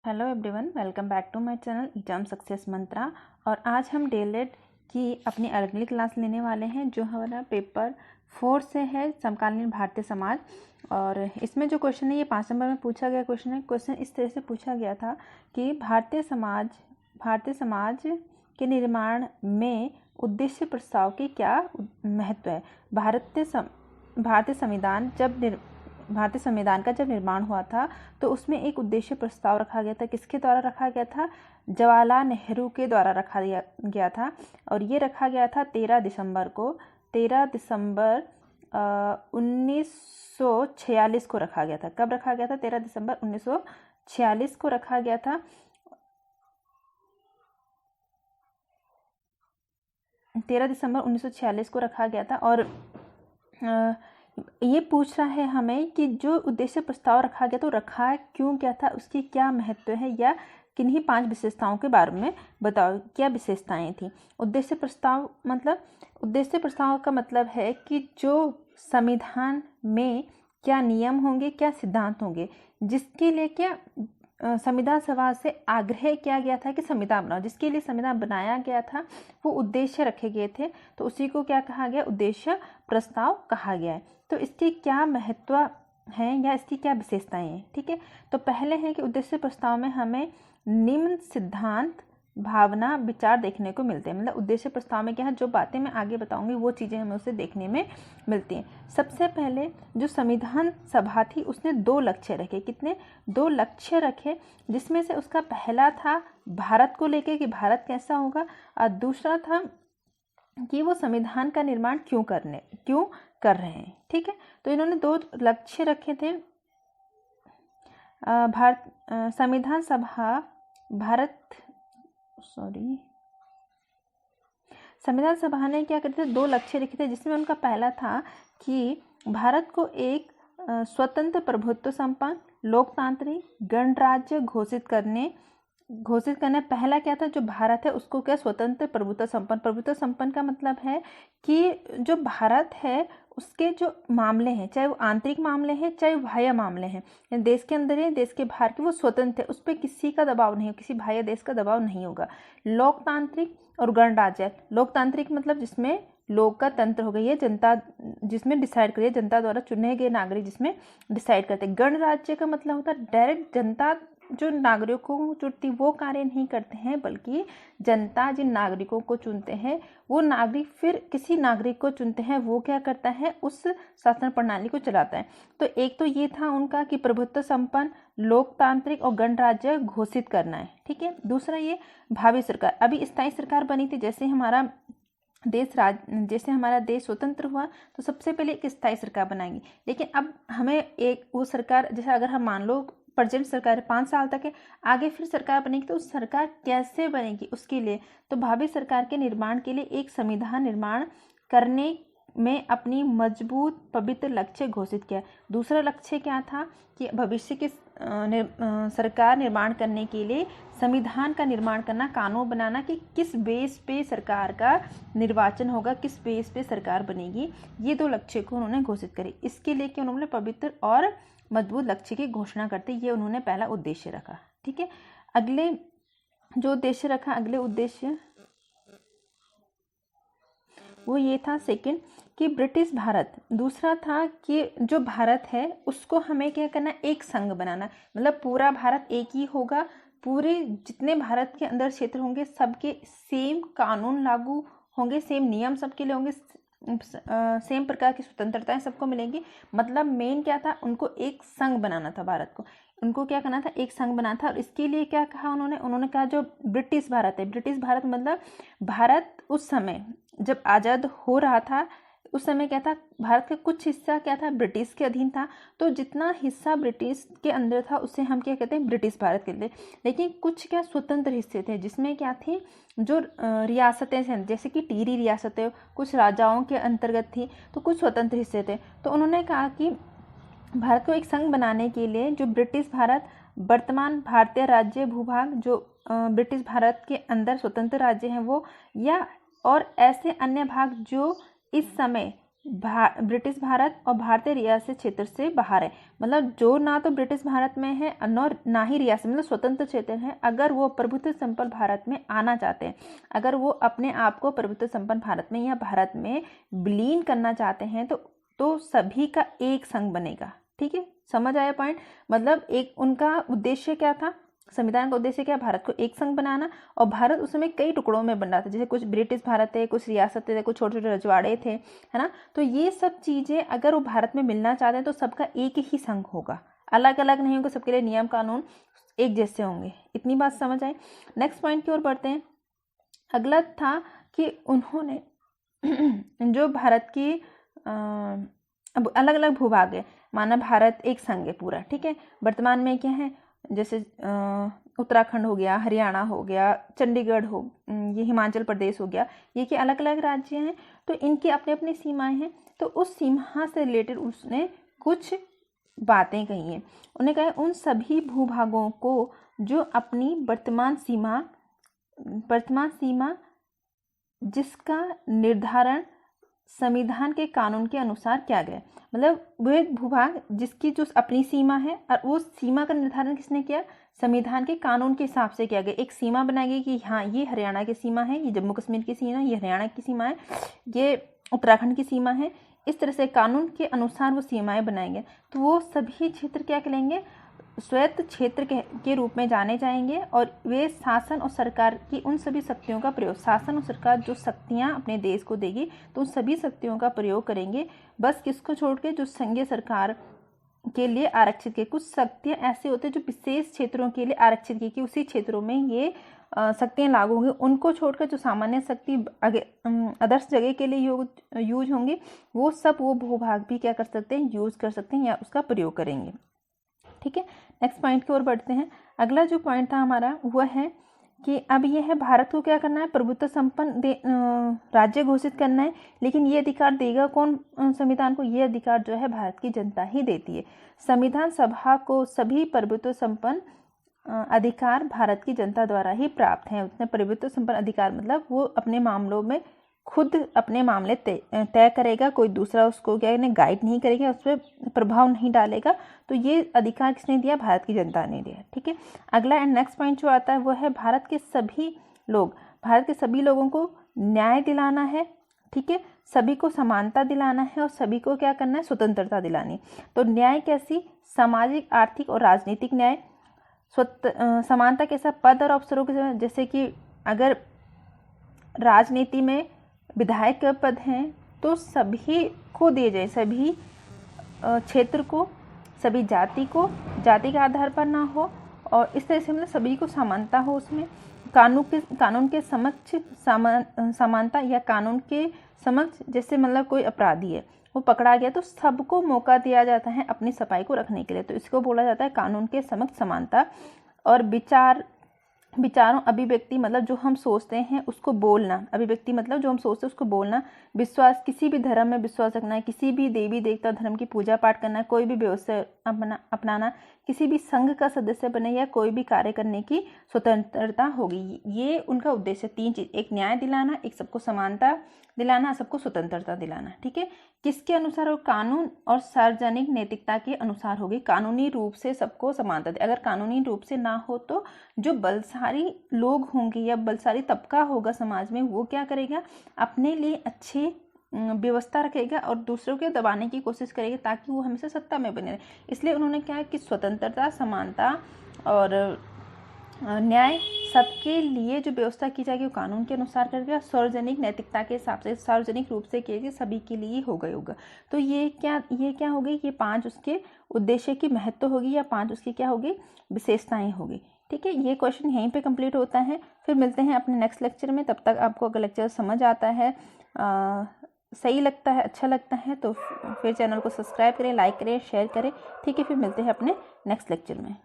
Hello everyone, welcome back to my channel exam success Mantra. और आज हम डीएलएड की अपनी अगली क्लास लेने वाले हैं जो हमारा पेपर 4 से है, समकालीन भारतीय समाज। और इसमें जो क्वेश्चन है ये 5 नंबर में पूछा गया क्वेश्चन है। क्वेश्चन इस तरह से पूछा गया था कि भारतीय समाज के निर्माण में उद्देश्य प्रस्ताव की क्या महत्व है। भारतीय संविधान का जब निर्माण हुआ था तो उसमें एक उद्देश्य प्रस्ताव रखा गया था। किसके द्वारा रखा गया था? जवाहरलाल नेहरू के द्वारा रखा गया था। और ये रखा गया था 13 दिसंबर 1946 को रखा गया था। कब रखा गया था? 13 दिसंबर 1946 को रखा गया था। 13 दिसंबर 1946 को रखा गया था। और ये पूछ रहा है हमें कि जो उद्देश्य प्रस्ताव रखा गया तो रखा क्यों गया था, उसकी क्या महत्व है, या किन्हीं 5 विशेषताओं के बारे में बताओ, क्या विशेषताएं थी। उद्देश्य प्रस्ताव का मतलब है कि जो संविधान में क्या नियम होंगे, क्या सिद्धांत होंगे, जिसके लिए क्या संविधान सभा से आग्रह किया गया था कि संविधान बनाओ, जिसके लिए संविधान बनाया गया था वो उद्देश्य रखे गए थे, तो उसी को क्या कहा गया? उद्देश्य प्रस्ताव कहा गया है। तो इसकी क्या महत्व है या इसकी क्या विशेषताएं हैं, ठीक है। तो पहले है कि उद्देश्य प्रस्ताव में हमें निम्न सिद्धांत, भावना, विचार देखने को मिलते हैं। मतलब उद्देश्य प्रस्ताव में क्या है, जो बातें मैं आगे बताऊंगी वो चीज़ें हमें उसे देखने में मिलती हैं। सबसे पहले जो संविधान सभा थी उसने 2 लक्ष्य रखे। कितने? 2 लक्ष्य रखे, जिसमें से उसका पहला था भारत को लेके कि भारत कैसा होगा, और दूसरा था कि वो संविधान का निर्माण क्यों कर रहे हैं, ठीक है। तो इन्होंने 2 लक्ष्य रखे थे। संविधान सभा ने क्या करते थे? 2 लक्ष्य रखे थे, जिसमें उनका पहला था कि भारत को एक स्वतंत्र, प्रभुत्व संपन्न, लोकतांत्रिक गणराज्य घोषित करने। पहला क्या था? जो भारत है उसको क्या? स्वतंत्र, प्रभुत्व संपन्न का मतलब है कि जो भारत है उसके जो मामले हैं, चाहे वो आंतरिक मामले हैं चाहे वो बाह्य मामले हैं, देश के अंदर है देश के बाहर के, वो स्वतंत्र है, उस पर किसी का दबाव नहीं, किसी बाह्य देश का दबाव नहीं होगा। लोकतांत्रिक और गणराज्य। लोकतांत्रिक मतलब जिसमें लोक का तंत्र हो गई है, जनता जिसमें डिसाइड करिए, जनता द्वारा चुने गए नागरिक जिसमें डिसाइड करते हैं। गणराज्य का मतलब होता है डायरेक्ट जनता जो नागरिकों को चुनती वो कार्य नहीं करते हैं, बल्कि जनता जिन नागरिकों को चुनते हैं वो नागरिक फिर किसी नागरिक को चुनते हैं, वो क्या करता है? उस शासन प्रणाली को चलाता है। तो एक तो ये था उनका कि प्रभुत्व संपन्न, लोकतांत्रिक और गणराज्य घोषित करना है, ठीक है। दूसरा ये भावी सरकार। अभी स्थायी सरकार बनी थी, जैसे हमारा देश स्वतंत्र हुआ तो सबसे पहले एक स्थायी सरकार बनाएंगे। लेकिन अब हमें एक वो सरकार, जैसे अगर हम मान लो प्रेजेंट सरकार 5 साल तक है, आगे फिर सरकार बनेगी, तो उस सरकार कैसे बनेगी उसके लिए तो भावी सरकार के निर्माण के लिए एक संविधान निर्माण करने में अपनी मजबूत पवित्र लक्ष्य घोषित किया। दूसरा लक्ष्य क्या था? कि भविष्य की सरकार निर्माण करने के लिए संविधान का निर्माण करना, कानून बनाना कि किस बेस पे सरकार का निर्वाचन होगा, किस बेस पे सरकार बनेगी। ये 2 लक्ष्य को उन्होंने घोषित करे। इसके लिए कि उन्होंने पवित्र और मजबूत लक्ष्य की घोषणा करते, ये उन्होंने पहला उद्देश्य रखा, ठीक है। अगले उद्देश्य वो ये था सेकंड कि ब्रिटिश भारत। दूसरा था कि जो भारत है उसको हमें क्या करना? एक संघ बनाना। मतलब पूरा भारत एक ही होगा, पूरे जितने भारत के अंदर क्षेत्र होंगे सबके सेम कानून लागू होंगे, सेम नियम सबके लिए होंगे, सेम प्रकार की स्वतंत्रताएं सबको मिलेंगी। मतलब मेन क्या था? उनको एक संघ बनाना था भारत को। उनको क्या करना था? एक संघ बनाना था। और इसके लिए क्या कहा उन्होंने कहा जो ब्रिटिश भारत है, ब्रिटिश भारत मतलब भारत उस समय जब आज़ाद हो रहा था उस समय क्या था? भारत का कुछ हिस्सा क्या था? ब्रिटिश के अधीन था। तो जितना हिस्सा ब्रिटिश के अंदर था उसे हम क्या कहते हैं? ब्रिटिश भारत कहते हैं। लेकिन कुछ क्या स्वतंत्र हिस्से थे, जिसमें क्या थी? जो रियासतें हैं, जैसे कि टीरी रियासतें कुछ राजाओं के अंतर्गत थी, तो कुछ स्वतंत्र हिस्से थे। तो उन्होंने कहा कि भारत को एक संघ बनाने के लिए जो ब्रिटिश भारत, वर्तमान भारतीय राज्य भूभाग जो ब्रिटिश भारत के अंदर स्वतंत्र राज्य हैं वो, या और ऐसे अन्य भाग जो इस समय ब्रिटिश भारत और भारतीय रियासत क्षेत्र से बाहर है। मतलब जो ना तो ब्रिटिश भारत में है और ना ही रियासत मतलब स्वतंत्र क्षेत्र है, अगर वो प्रभुत्व संपन्न भारत में आना चाहते हैं, अगर वो अपने आप को प्रभुत्व संपन्न भारत में या भारत में विलीन करना चाहते हैं तो सभी का एक संघ बनेगा। ठीक है, समझ आया पॉइंट। मतलब एक उनका उद्देश्य क्या था, संविधान का उद्देश्य क्या, भारत को एक संघ बनाना। और भारत उस समय कई टुकड़ों में बन रहा था, जैसे कुछ ब्रिटिश भारत थे, कुछ रियासतें थे, कुछ छोटे छोटे रजवाड़े थे, है ना। तो ये सब चीज़ें अगर वो भारत में मिलना चाहते हैं तो सबका एक ही संघ होगा, अलग अलग नहीं होगा, सबके लिए नियम कानून एक जैसे होंगे। इतनी बात समझ आई। नेक्स्ट पॉइंट की ओर बढ़ते हैं। अगला था कि उन्होंने जो भारत की अब अलग अलग भूभाग है, माना भारत एक संघ है पूरा, ठीक है। वर्तमान में क्या है, जैसे उत्तराखंड हो गया, हरियाणा हो गया, चंडीगढ़ हो, ये हिमाचल प्रदेश हो गया, ये कि अलग अलग राज्य हैं, तो इनकी अपनी अपनी सीमाएं हैं। तो उस सीमा से रिलेटेड उसने कुछ बातें कही हैं। उन्हें कहा उन सभी भूभागों को जो अपनी वर्तमान सीमा जिसका निर्धारण संविधान के कानून के अनुसार किया गया, मतलब वह भूभाग जिसकी जो अपनी सीमा है और वो सीमा का निर्धारण किसने किया, संविधान के कानून के हिसाब से किया गया। एक सीमा बनाई गई कि हाँ ये हरियाणा की सीमा है, ये जम्मू कश्मीर की सीमा है, ये हरियाणा की सीमा है, ये उत्तराखंड की सीमा है। इस तरह से कानून के अनुसार वो सीमाएं बनाएंगे। तो वो सभी क्षेत्र क्या कहलाएंगे, स्वायत्त क्षेत्र के रूप में जाने जाएंगे। और वे शासन और सरकार की उन सभी शक्तियों का प्रयोग, शासन और सरकार जो शक्तियां अपने देश को देगी तो उन सभी शक्तियों का प्रयोग करेंगे। बस किसको छोड़ के, जो संघीय सरकार के लिए आरक्षित के कुछ शक्तियां ऐसे होते हैं जो विशेष क्षेत्रों के लिए आरक्षित की कि उसी क्षेत्रों में ये शक्तियां लागू होंगी। उनको छोड़कर जो सामान्य शक्ति अदर्श जगह के लिए यूज होंगी, वो सब वो भूभाग भी क्या कर सकते हैं, यूज कर सकते हैं या उसका प्रयोग करेंगे। ठीक है, नेक्स्ट पॉइंट की ओर बढ़ते हैं। अगला जो पॉइंट था हमारा वह है कि अब यह है भारत को क्या करना है, प्रभुत्व संपन्न राज्य घोषित करना है। लेकिन ये अधिकार देगा कौन संविधान को, ये अधिकार जो है भारत की जनता ही देती है। संविधान सभा को सभी प्रभुत्व संपन्न अधिकार भारत की जनता द्वारा ही प्राप्त हैं। उसने प्रभुत्व संपन्न अधिकार मतलब वो अपने मामलों में खुद अपने मामले तय करेगा, कोई दूसरा उसको क्या गाइड नहीं करेगा, उस पर प्रभाव नहीं डालेगा। तो ये अधिकार किसने दिया, भारत की जनता ने दिया। ठीक है, अगला एंड नेक्स्ट पॉइंट जो आता है वो है भारत के सभी लोगों को न्याय दिलाना है। ठीक है, सभी को समानता दिलाना है और सभी को क्या करना है, स्वतंत्रता दिलानी। तो न्याय कैसी, सामाजिक, आर्थिक और राजनीतिक न्याय। समानता कैसा, पद और अवसरों के, जैसे कि अगर राजनीति में विधायक के पद हैं तो सभी को दिए जाए, सभी क्षेत्र को, सभी जाति को, जाति के आधार पर ना हो, और इस तरह से मतलब सभी को समानता हो उसमें। कानून के समक्ष समानता, या कानून के समक्ष जैसे मतलब कोई अपराधी है वो पकड़ा गया तो सबको मौका दिया जाता है अपनी सफाई को रखने के लिए, तो इसको बोला जाता है कानून के समक्ष समानता। और विचारों अभिव्यक्ति मतलब जो हम सोचते हैं उसको बोलना, अभिव्यक्ति मतलब जो हम सोचते हैं उसको बोलना। विश्वास, किसी भी धर्म में विश्वास रखना है, किसी भी देवी देवता धर्म की पूजा पाठ करना है, कोई भी व्यवसाय अपनाना, किसी भी संघ का सदस्य बने या कोई भी कार्य करने की स्वतंत्रता होगी। ये उनका उद्देश्य, तीन चीज, एक न्याय दिलाना, एक सबको समानता दिलाना, सबको स्वतंत्रता दिलाना। ठीक है, किसके अनुसार हो, कानून और सार्वजनिक नैतिकता के अनुसार होगी। कानूनी रूप से सबको समानता दे, अगर कानूनी रूप से ना हो तो जो बलशाली लोग होंगे या बलशाली तबका होगा समाज में, वो क्या करेगा, अपने लिए अच्छी व्यवस्था रखेगा और दूसरों के दबाने की कोशिश करेगा ताकि वो हमेशा सत्ता में बने रहे। इसलिए उन्होंने क्या है कि स्वतंत्रता, समानता और न्याय सबके लिए जो व्यवस्था की जाएगी वो कानून के अनुसार करेगा, सार्वजनिक नैतिकता के हिसाब से सार्वजनिक रूप से किया, सभी के लिए होगा। तो ये क्या होगी, ये 5 उसके उद्देश्य की महत्व होगी या 5 उसकी क्या होगी, विशेषताएं होगी। ठीक है, ये क्वेश्चन यहीं पे कंप्लीट होता है। फिर मिलते हैं अपने नेक्स्ट लेक्चर में। तब तक आपको अगर लेक्चर समझ आता है, सही लगता है, अच्छा लगता है तो फिर चैनल को सब्सक्राइब करें, लाइक करें, शेयर करें। ठीक है, फिर मिलते हैं अपने नेक्स्ट लेक्चर में।